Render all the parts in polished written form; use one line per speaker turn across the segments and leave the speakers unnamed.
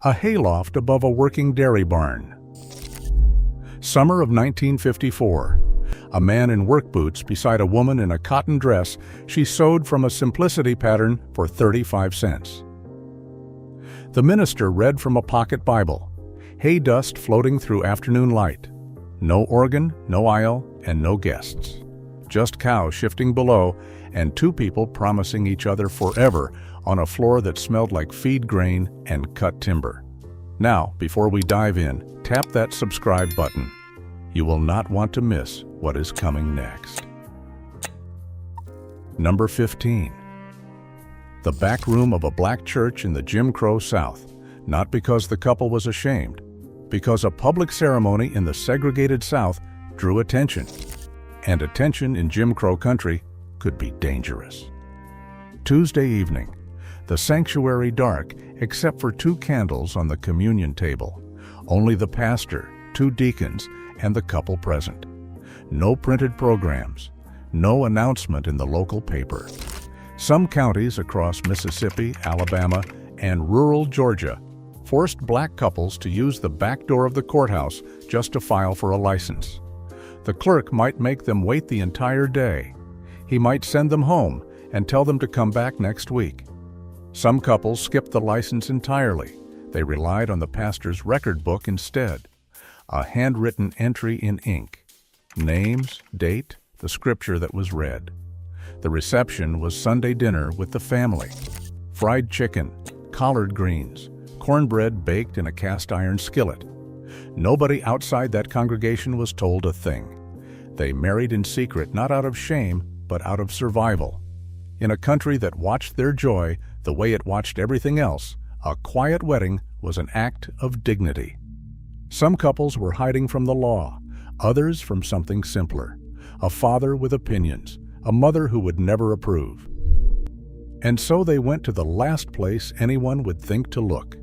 a hayloft above a working dairy barn. Summer of 1954. A man in work boots beside a woman in a cotton dress she sewed from a simplicity pattern for 35 cents. The minister read from a pocket Bible. Hay dust floating through afternoon light. No organ, no aisle, and no guests. Just cows shifting below, and two people promising each other forever on a floor that smelled like feed grain and cut timber. Now, before we dive in, tap that subscribe button. You will not want to miss what is coming next. Number 15. The back room of a black church in the Jim Crow South, not because the couple was ashamed, because a public ceremony in the segregated South drew attention, and attention in Jim Crow country could be dangerous. Tuesday evening, the sanctuary dark except for 2 candles on the communion table, only the pastor, 2 deacons, and the couple present. No printed programs, no announcement in the local paper. Some counties across Mississippi, Alabama, and rural Georgia forced black couples to use the back door of the courthouse just to file for a license. The clerk might make them wait the entire day. He might send them home and tell them to come back next week. Some couples skipped the license entirely. They relied on the pastor's record book instead. A handwritten entry in ink. Names, date, the scripture that was read. The reception was Sunday dinner with the family. Fried chicken, collard greens, cornbread baked in a cast-iron skillet. Nobody outside that congregation was told a thing. They married in secret, not out of shame, but out of survival. In a country that watched their joy the way it watched everything else, a quiet wedding was an act of dignity. Some couples were hiding from the law, others from something simpler. A father with opinions, a mother who would never approve. And so they went to the last place anyone would think to look.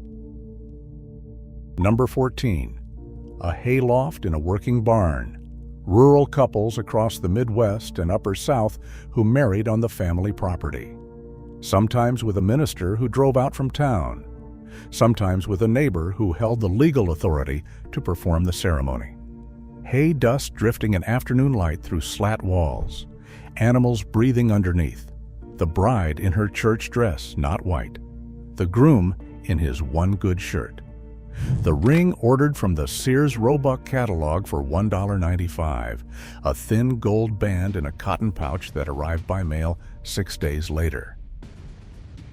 Number 14. A hayloft in a working barn. Rural couples across the Midwest and Upper South who married on the family property. Sometimes with a minister who drove out from town. Sometimes with a neighbor who held the legal authority to perform the ceremony. Hay dust drifting in afternoon light through slat walls. Animals breathing underneath. The bride in her church dress, not white. The groom in his one good shirt. The ring ordered from the Sears Roebuck catalog for $1.95. A thin gold band in a cotton pouch that arrived by mail 6 days later.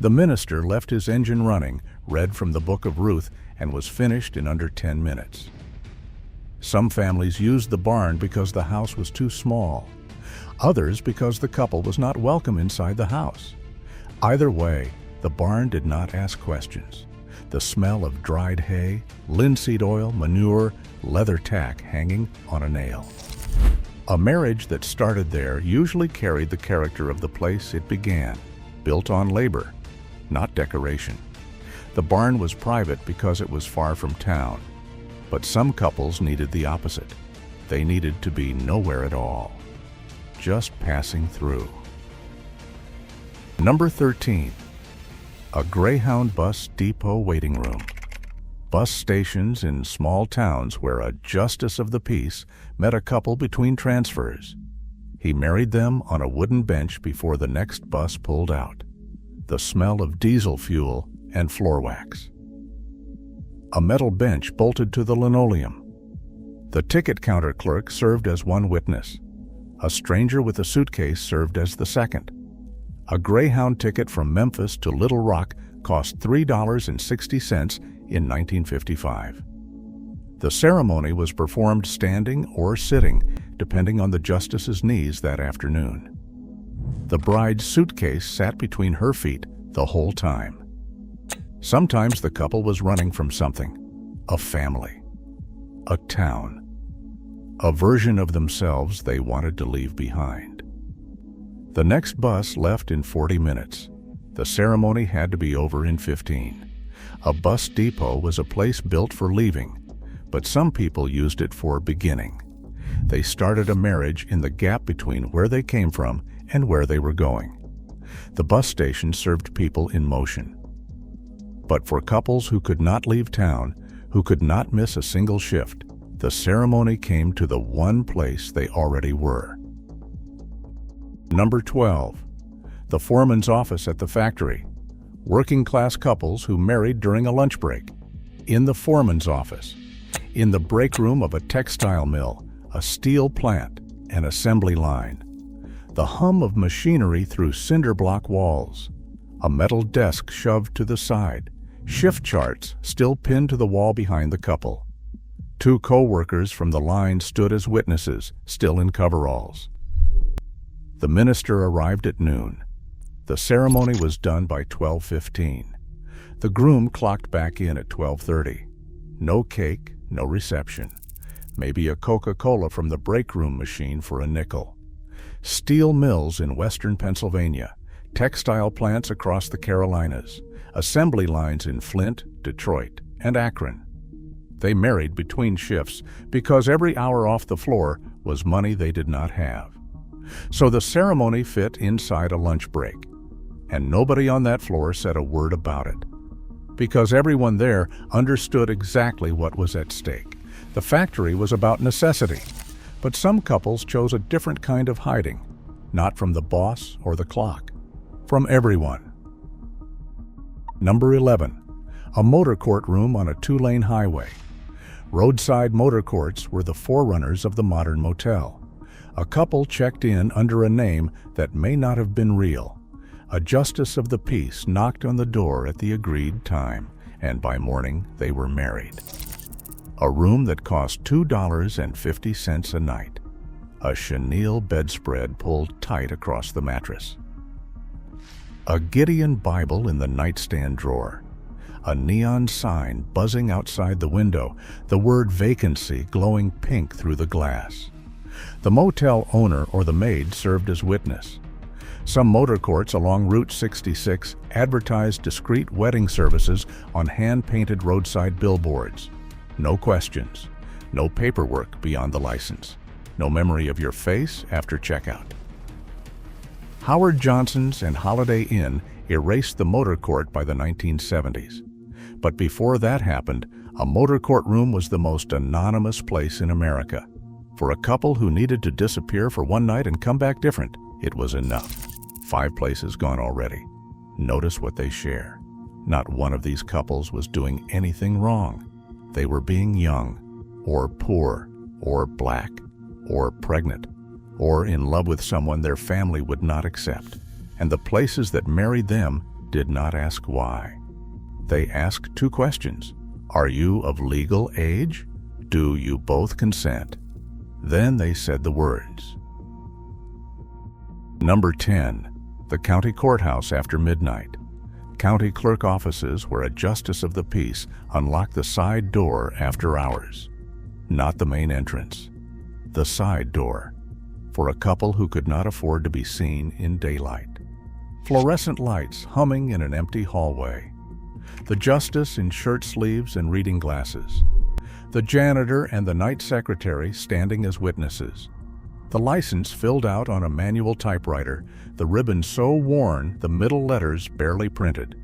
The minister left his engine running, read from the book of Ruth, and was finished in under 10 minutes. Some families used the barn because the house was too small. Others because the couple was not welcome inside the house. Either way, the barn did not ask questions. The smell of dried hay, linseed oil, manure, leather tack hanging on a nail. A marriage that started there usually carried the character of the place it began, built on labor, not decoration. The barn was private because it was far from town. But some couples needed the opposite. They needed to be nowhere at all, just passing through. Number 13. A Greyhound bus depot waiting room. Bus stations in small towns where a justice of the peace met a couple between transfers. He married them on a wooden bench before the next bus pulled out. The smell of diesel fuel and floor wax. A metal bench bolted to the linoleum. The ticket counter clerk served as one witness. A stranger with a suitcase served as the second. A Greyhound ticket from Memphis to Little Rock cost $3.60 in 1955. The ceremony was performed standing or sitting, depending on the justice's needs that afternoon. The bride's suitcase sat between her feet the whole time. Sometimes the couple was running from something, a family, a town, a version of themselves they wanted to leave behind. The next bus left in 40 minutes. The ceremony had to be over in 15. A bus depot was a place built for leaving, but some people used it for beginning. They started a marriage in the gap between where they came from and where they were going. The bus station served people in motion. But for couples who could not leave town, who could not miss a single shift, the ceremony came to the one place they already were. Number 12. The foreman's office at the factory. Working-class couples who married during a lunch break. In the foreman's office. In the break room of a textile mill, a steel plant, an assembly line. The hum of machinery through cinder block walls. A metal desk shoved to the side. Shift charts still pinned to the wall behind the couple. 2 co-workers from the line stood as witnesses, still in coveralls. The minister arrived at noon. The ceremony was done by 12:15. The groom clocked back in at 12:30. No cake, no reception. Maybe a Coca-Cola from the break room machine for a nickel. Steel mills in western Pennsylvania, textile plants across the Carolinas, assembly lines in Flint, Detroit, and Akron. They married between shifts because every hour off the floor was money they did not have. So the ceremony fit inside a lunch break, and nobody on that floor said a word about it, because everyone there understood exactly what was at stake. The factory was about necessity, but some couples chose a different kind of hiding, not from the boss or the clock, from everyone. Number 11. A motor court room on a 2-lane highway. Roadside motor courts were the forerunners of the modern motel. A couple checked in under a name that may not have been real. A justice of the peace knocked on the door at the agreed time, and by morning they were married. A room that cost $2.50 a night. A chenille bedspread pulled tight across the mattress. A Gideon Bible in the nightstand drawer. A neon sign buzzing outside the window, the word vacancy glowing pink through the glass. The motel owner or the maid served as witness. Some motor courts along Route 66 advertised discreet wedding services on hand-painted roadside billboards. No questions, no paperwork beyond the license, no memory of your face after checkout. Howard Johnson's and Holiday Inn erased the motor court by the 1970s. But before that happened, a motor court room was the most anonymous place in America. For a couple who needed to disappear for one night and come back different, it was enough. 5 places gone already. Notice what they share. Not one of these couples was doing anything wrong. They were being young, or poor, or black, or pregnant, or in love with someone their family would not accept. And the places that married them did not ask why. They asked 2 questions. Are you of legal age? Do you both consent? Then they said the words. Number 10. The county courthouse after midnight. County clerk offices where a justice of the peace unlocked the side door after hours. Not the main entrance. The side door. For a couple who could not afford to be seen in daylight. Fluorescent lights humming in an empty hallway. The justice in shirt sleeves and reading glasses. The janitor and the night secretary standing as witnesses. The license filled out on a manual typewriter, the ribbon so worn the middle letters barely printed.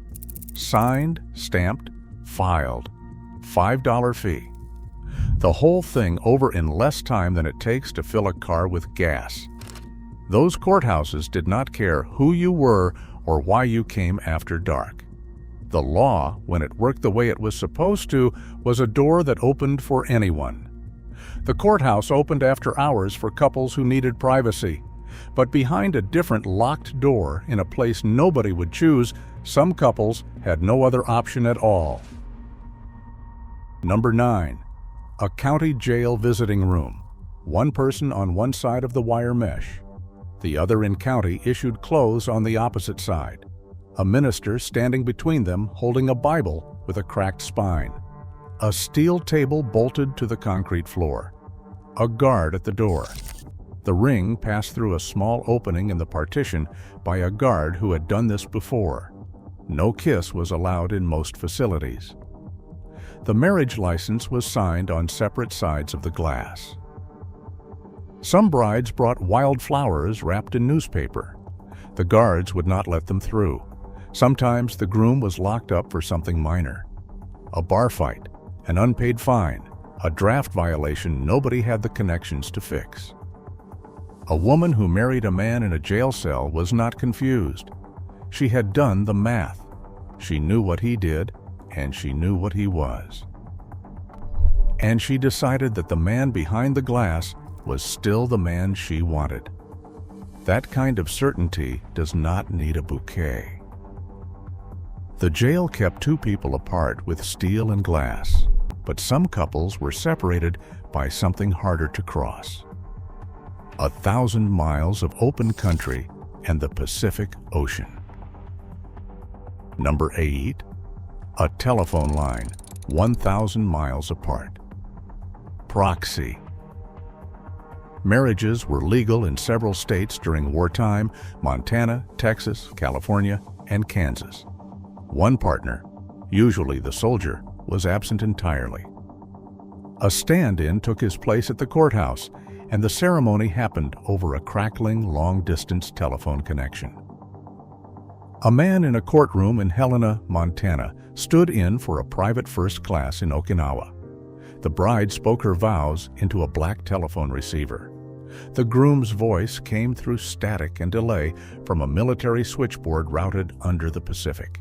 Signed, stamped, filed. $5 fee. The whole thing over in less time than it takes to fill a car with gas. Those courthouses did not care who you were or why you came after dark. The law, when it worked the way it was supposed to, was a door that opened for anyone. The courthouse opened after hours for couples who needed privacy. But behind a different locked door in a place nobody would choose, some couples had no other option at all. Number 9. A county jail visiting room. One person on one side of the wire mesh. The other in county issued clothes on the opposite side. A minister standing between them holding a Bible with a cracked spine. A steel table bolted to the concrete floor. A guard at the door. The ring passed through a small opening in the partition by a guard who had done this before. No kiss was allowed in most facilities. The marriage license was signed on separate sides of the glass. Some brides brought wild flowers wrapped in newspaper. The guards would not let them through. Sometimes the groom was locked up for something minor. A bar fight, an unpaid fine, a draft violation nobody had the connections to fix. A woman who married a man in a jail cell was not confused. She had done the math. She knew what he did, and she knew what he was. And she decided that the man behind the glass was still the man she wanted. That kind of certainty does not need a bouquet. The jail kept two people apart with steel and glass, but some couples were separated by something harder to cross. 1,000 miles of open country and the Pacific Ocean. Number 8. A telephone line 1,000 miles apart. Proxy. Marriages were legal in several states during wartime: Montana, Texas, California, and Kansas. One partner, usually the soldier, was absent entirely. A stand-in took his place at the courthouse, and the ceremony happened over a crackling, long-distance telephone connection. A man in a courtroom in Helena, Montana, stood in for a private first class in Okinawa. The bride spoke her vows into a black telephone receiver. The groom's voice came through static and delay from a military switchboard routed under the Pacific.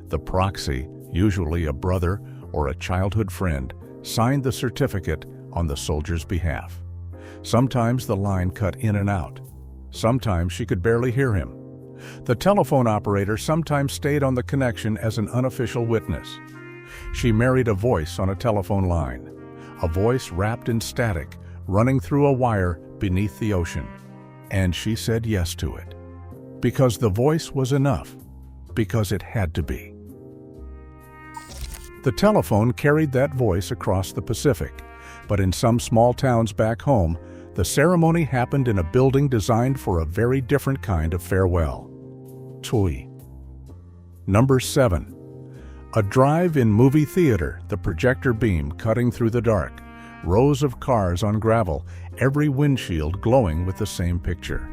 The proxy, usually a brother or a childhood friend, signed the certificate on the soldier's behalf. Sometimes the line cut in and out. Sometimes she could barely hear him. The telephone operator sometimes stayed on the connection as an unofficial witness. She married a voice on a telephone line, a voice wrapped in static, running through a wire beneath the ocean. And she said yes to it. Because the voice was enough. Because it had to be. The telephone carried that voice across the Pacific, but in some small towns back home, the ceremony happened in a building designed for a very different kind of farewell. Tui. Number 7. A drive-in movie theater, the projector beam cutting through the dark, rows of cars on gravel, every windshield glowing with the same picture.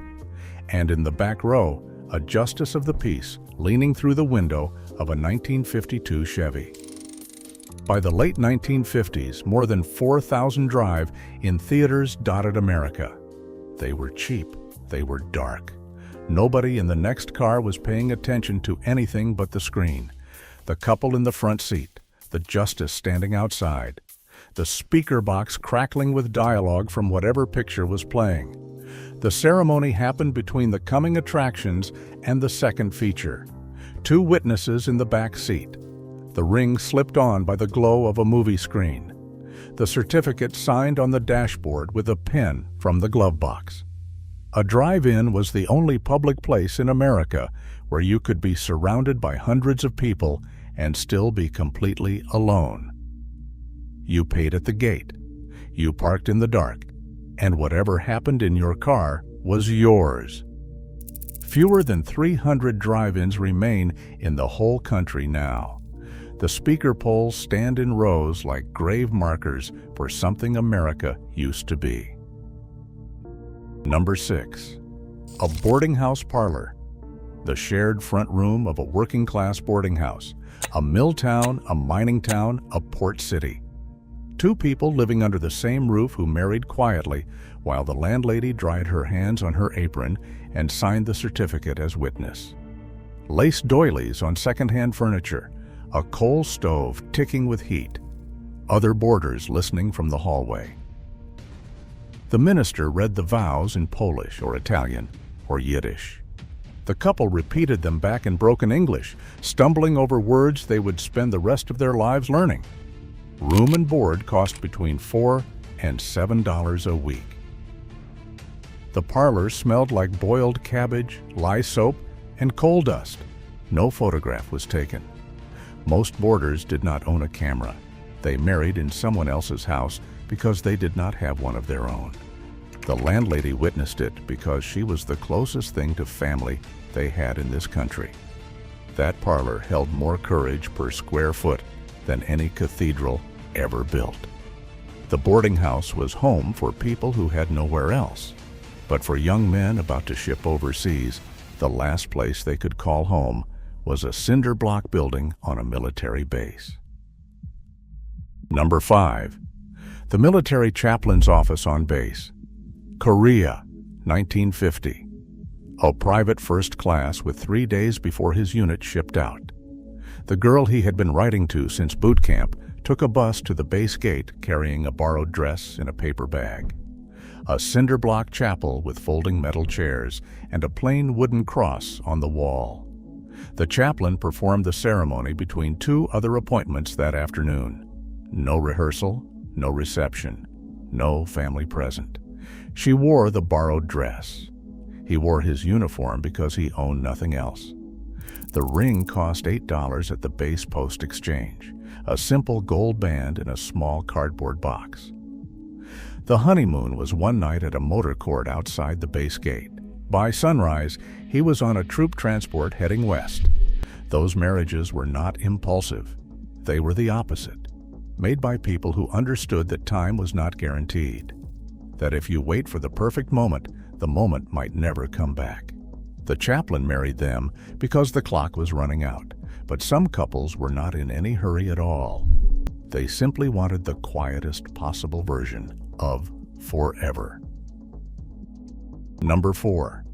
And in the back row, a justice of the peace leaning through the window of a 1952 Chevy. By the late 1950s, more than 4,000 drive-in theaters dotted America. They were cheap. They were dark. Nobody in the next car was paying attention to anything but the screen. The couple in the front seat, the justice standing outside, the speaker box crackling with dialogue from whatever picture was playing. The ceremony happened between the coming attractions and the second feature. Two witnesses in the back seat. The ring slipped on by the glow of a movie screen. The certificate signed on the dashboard with a pen from the glove box. A drive-in was the only public place in America where you could be surrounded by hundreds of people and still be completely alone. You paid at the gate. You parked in the dark. And whatever happened in your car was yours. Fewer than 300 drive-ins remain in the whole country now. The speaker poles stand in rows like grave markers for something America used to be. Number 6. A boarding house parlor. The shared front room of a working-class boarding house. A mill town, a mining town, a port city. Two people living under the same roof who married quietly while the landlady dried her hands on her apron and signed the certificate as witness. Lace doilies on second-hand furniture. A coal stove ticking with heat. Other boarders listening from the hallway. The minister read the vows in Polish or Italian or Yiddish. The couple repeated them back in broken English, stumbling over words they would spend the rest of their lives learning. Room and board cost between $4 and $7 a week. The parlor smelled like boiled cabbage, lye soap, and coal dust. No photograph was taken. Most boarders did not own a camera. They married in someone else's house because they did not have one of their own. The landlady witnessed it because she was the closest thing to family they had in this country. That parlor held more courage per square foot than any cathedral ever built. The boarding house was home for people who had nowhere else. But for young men about to ship overseas, the last place they could call home was a cinder block building on a military base. Number 5. The military chaplain's office on base. Korea, 1950. A private first class with 3 days before his unit shipped out. The girl he had been writing to since boot camp took a bus to the base gate carrying a borrowed dress in a paper bag. A cinder block chapel with folding metal chairs and a plain wooden cross on the wall. The chaplain performed the ceremony between 2 other appointments that afternoon. No rehearsal, no reception, no family present. She wore the borrowed dress. He wore his uniform because he owned nothing else. The ring cost $8 at the base post exchange, a simple gold band in a small cardboard box. The honeymoon was one night at a motor court outside the base gate. By sunrise, he was on a troop transport heading west. Those marriages were not impulsive. They were the opposite, made by people who understood that time was not guaranteed, that if you wait for the perfect moment, the moment might never come back. The chaplain married them because the clock was running out, but some couples were not in any hurry at all. They simply wanted the quietest possible version of forever. Number 4.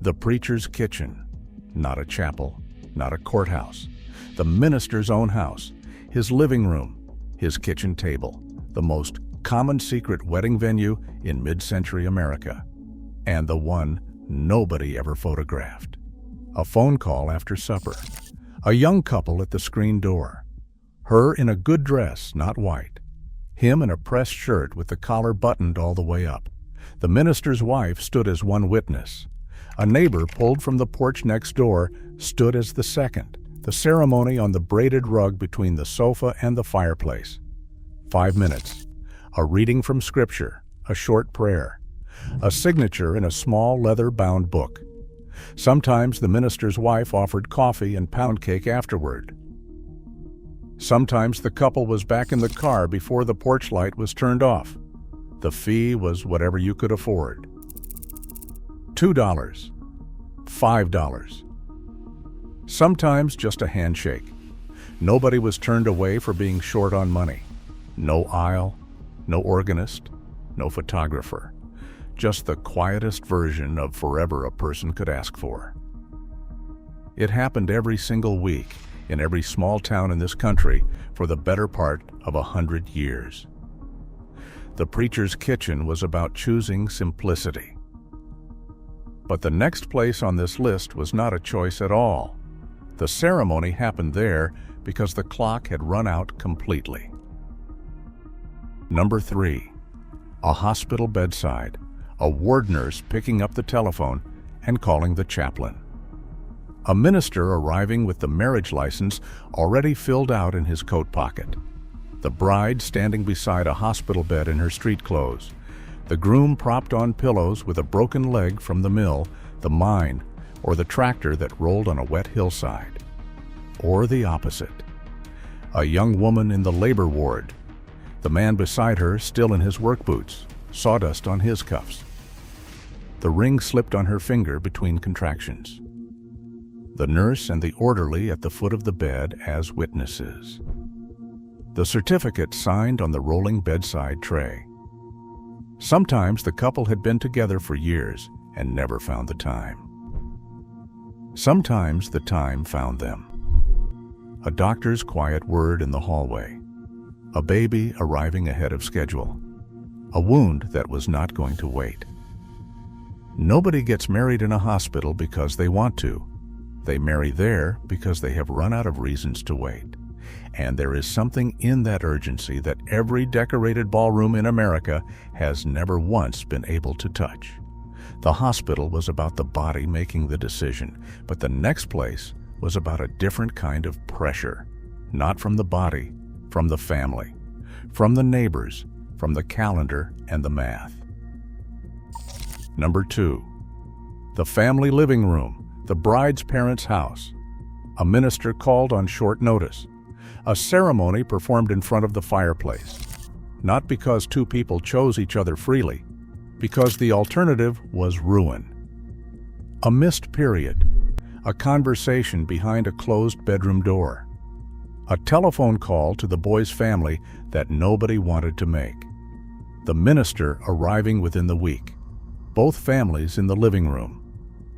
The preacher's kitchen. Not a chapel, not a courthouse. The minister's own house, his living room, his kitchen table, the most common secret wedding venue in mid-century America, and the one nobody ever photographed. A phone call after supper. A young couple at the screen door. Her in a good dress, not white. Him in a pressed shirt with the collar buttoned all the way up. The minister's wife stood as one witness. A neighbor pulled from the porch next door stood as the second. The ceremony on the braided rug between the sofa and the fireplace. 5 minutes. A reading from scripture, a short prayer. A signature in a small leather-bound book. Sometimes the minister's wife offered coffee and pound cake afterward. Sometimes the couple was back in the car before the porch light was turned off. The fee was whatever you could afford. $2, $5. Sometimes just a handshake. Nobody was turned away for being short on money. No aisle, no organist, no photographer. Just the quietest version of forever a person could ask for. It happened every single week in every small town in this country for the better part of 100 years. The preacher's kitchen was about choosing simplicity. But the next place on this list was not a choice at all. The ceremony happened there because the clock had run out completely. Number 3. A hospital bedside. A ward nurse picking up the telephone and calling the chaplain. A minister arriving with the marriage license already filled out in his coat pocket. The bride standing beside a hospital bed in her street clothes. The groom propped on pillows with a broken leg from the mill, the mine, or the tractor that rolled on a wet hillside. Or the opposite. A young woman in the labor ward. The man beside her still in his work boots, sawdust on his cuffs. The ring slipped on her finger between contractions. The nurse and the orderly at the foot of the bed as witnesses. The certificate signed on the rolling bedside tray. Sometimes the couple had been together for years and never found the time. Sometimes the time found them. A doctor's quiet word in the hallway. A baby arriving ahead of schedule. A wound that was not going to wait. Nobody gets married in a hospital because they want to. They marry there because they have run out of reasons to wait. And there is something in that urgency that every decorated ballroom in America has never once been able to touch. The hospital was about the body making the decision, but the next place was about a different kind of pressure. Not from the body, from the family, from the neighbors, from the calendar and the math. Number 2. The family living room, the bride's parents' house. A minister called on short notice. A ceremony performed in front of the fireplace. Not because 2 people chose each other freely, because the alternative was ruin. A missed period. a conversation behind a closed bedroom door, a telephone call to the boy's family that nobody wanted to make, the minister arriving within the week, both families in the living room,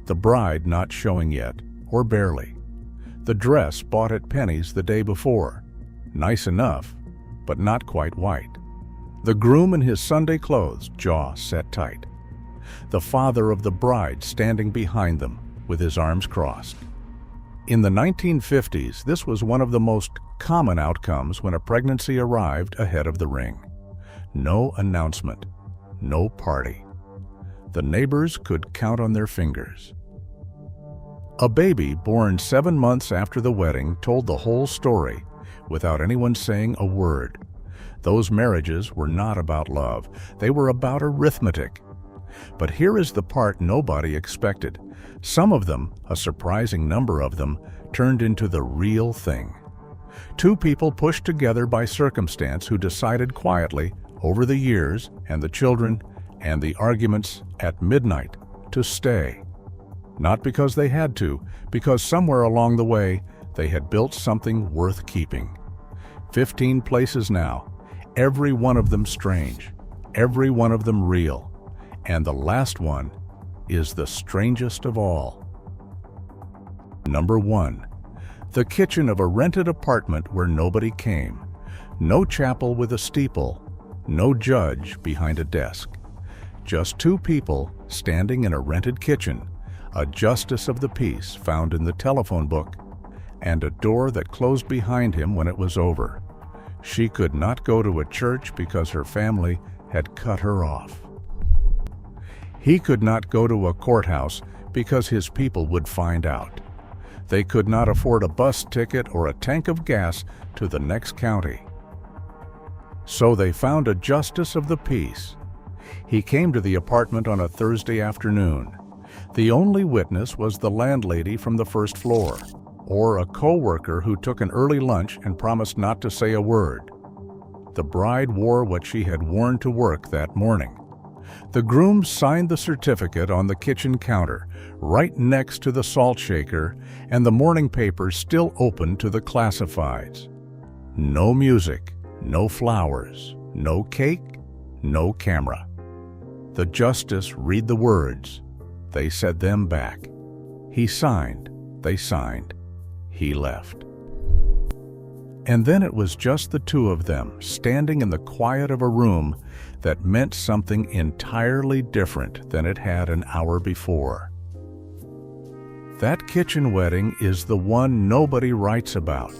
the bride not showing yet, or barely, the dress bought at Penny's the day before, nice enough, but not quite white, the groom in his Sunday clothes, jaw set tight, the father of the bride standing behind them with his arms crossed. In the 1950s, this was one of the most common outcomes when a pregnancy arrived ahead of the ring. No announcement, no party. The neighbors could count on their fingers. A baby born 7 months after the wedding told the whole story without anyone saying a word. Those marriages were not about love, they were about arithmetic. But here is the part nobody expected. Some of them, a surprising number of them, turned into the real thing. Two people pushed together by circumstance who decided quietly, over the years and the children and the arguments at midnight, to stay. Not because they had to, because somewhere along the way they had built something worth keeping. 15 places now, every one of them strange, every one of them real. And the last one is the strangest of all. Number 1. The kitchen of a rented apartment where nobody came. No chapel with a steeple, no judge behind a desk. Just two people standing in a rented kitchen, a justice of the peace found in the telephone book, and a door that closed behind him when it was over. She could not go to a church because her family had cut her off. He could not go to a courthouse because his people would find out. They could not afford a bus ticket or a tank of gas to the next county. So they found a justice of the peace. He came to the apartment on a Thursday afternoon. The only witness was the landlady from the first floor, or a co-worker who took an early lunch and promised not to say a word. The bride wore what she had worn to work that morning. The groom signed the certificate on the kitchen counter, right next to the salt shaker and the morning paper still open to the classifieds. No music, no flowers, no cake, no camera. The justice read the words. They said them back. He signed, they signed, he left. And then it was just the two of them, standing in the quiet of a room that meant something entirely different than it had an hour before. That kitchen wedding is the one nobody writes about.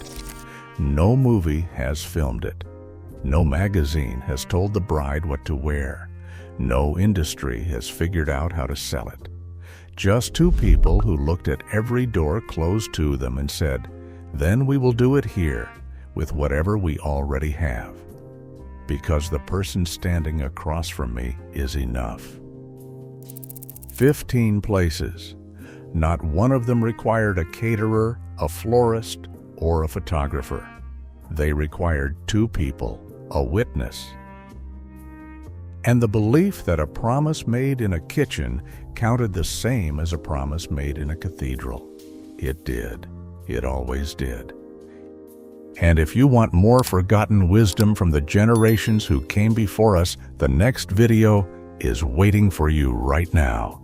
No movie has filmed it. No magazine has told the bride what to wear. No industry has figured out how to sell it. Just two people who looked at every door closed to them and said, "Then we will do it here, with whatever we already have, because the person standing across from me is enough." 15 places. Not one of them required a caterer, a florist, or a photographer. They required two people, a witness, and the belief that a promise made in a kitchen counted the same as a promise made in a cathedral. It did. It always did. And if you want more forgotten wisdom from the generations who came before us, the next video is waiting for you right now.